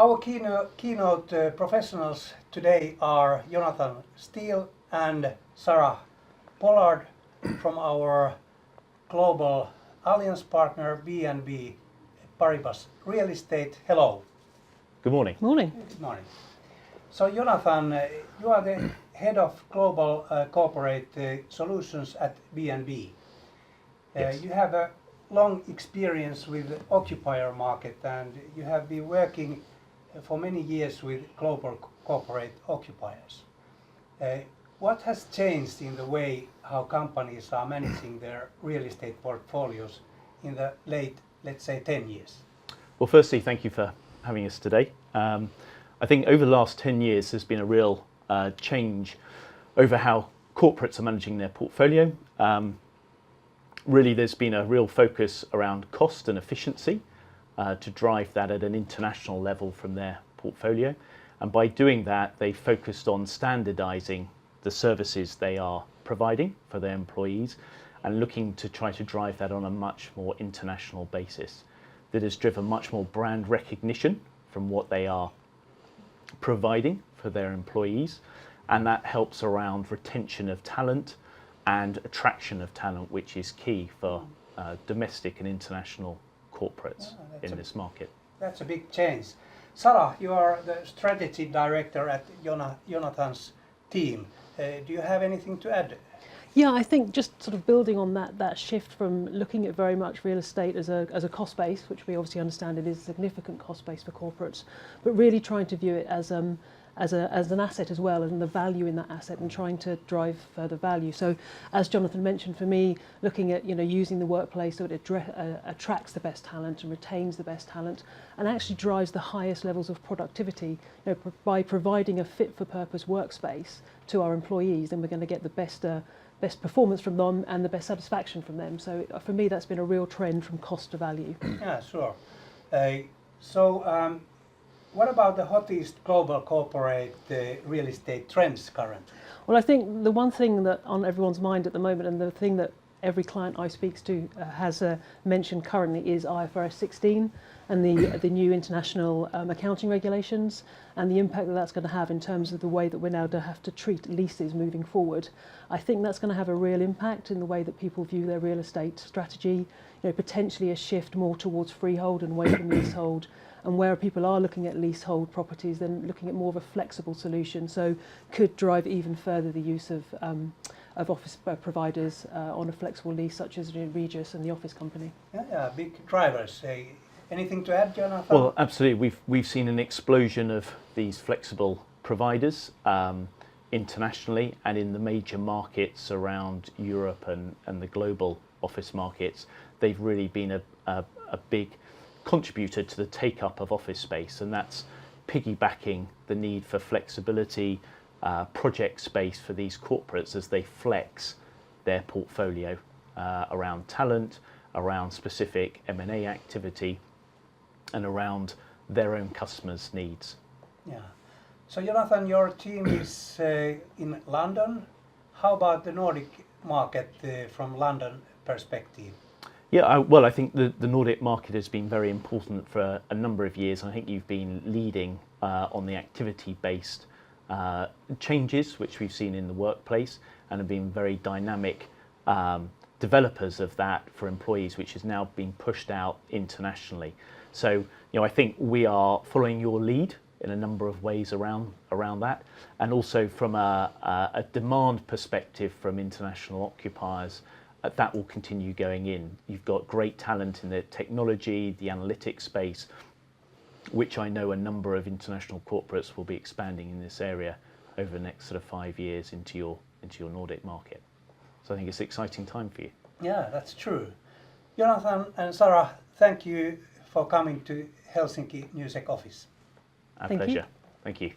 Our keynote professionals today are Jonathan Steele and Sarah Pollard from our global alliance partner BNB Paribas Real Estate. Hello. Good morning. Morning. Good morning. So Jonathan, you are the head of global corporate solutions at BNB. Yes. You have a long experience with the occupier market and you have been working for many years with global corporate occupiers. What has changed in the way how companies are managing their real estate portfolios in the late, let's say, 10 years? Well, firstly, thank you for having us today. I think over the last 10 years, there's been a real change over how corporates are managing their portfolio. Really, there's been a real focus around cost and efficiency to drive that at an international level from their portfolio. And by doing that, they focused on standardizing the services they are providing for their employees and looking to try to drive that on a much more international basis. That has driven much more brand recognition from what they are providing for their employees. And that helps around retention of talent and attraction of talent, which is key for domestic and international corporates in this market. That's a big change. Sarah, you are the strategy director at Jonathan's team. Do you have anything to add? Yeah, I think just sort of building on that shift from looking at very much real estate as a cost base, which we obviously understand it is a significant cost base for corporates, but really trying to view it as an asset as well, and the value in that asset, and trying to drive further value. So, as Jonathan mentioned, for me, looking at using the workplace so it attracts the best talent and retains the best talent, and actually drives the highest levels of productivity. By providing a fit-for-purpose workspace to our employees, then we're going to get the best performance from them and the best satisfaction from them. So, for me, that's been a real trend from cost to value. Yeah, sure. What about the hottest global corporate real estate trends currently? Well, I think the one thing that on everyone's mind at the moment, and the thing that every client I speak to has mentioned currently, is IFRS 16 and the new international accounting regulations, and the impact that that's going to have in terms of the way that we're now to have to treat leases moving forward. I think that's going to have a real impact in the way that people view their real estate strategy. Potentially a shift more towards freehold and away from leasehold. And where people are looking at leasehold properties, then looking at more of a flexible solution, so could drive even further the use of office providers on a flexible lease, such as Regis and the office company. Yeah, big drivers. Anything to add, Jonathan? Well, absolutely. We've seen an explosion of these flexible providers internationally and in the major markets around Europe and the global office markets. They've really been a big contributor to the take-up of office space, and that's piggybacking the need for flexibility, project space for these corporates as they flex their portfolio around talent, around specific M&A activity, and around their own customers' needs. Yeah. So Jonathan, your team is in London. How about the Nordic market from London perspective? Yeah, well, I think the Nordic market has been very important for a number of years. I think you've been leading on the activity-based changes, which we've seen in the workplace, and have been very dynamic developers of that for employees, which has now been pushed out internationally. So, I think we are following your lead in a number of ways around that, and also from a demand perspective from international occupiers. That will continue going in. You've got great talent in the technology, the analytics space, which I know a number of international corporates will be expanding in this area over the next sort of 5 years into your Nordic market. So I think it's an exciting time for you. Yeah, that's true. Jonathan and Sarah, thank you for coming to Helsinki Newsec office. Our Thank you. pleasure. Thank you.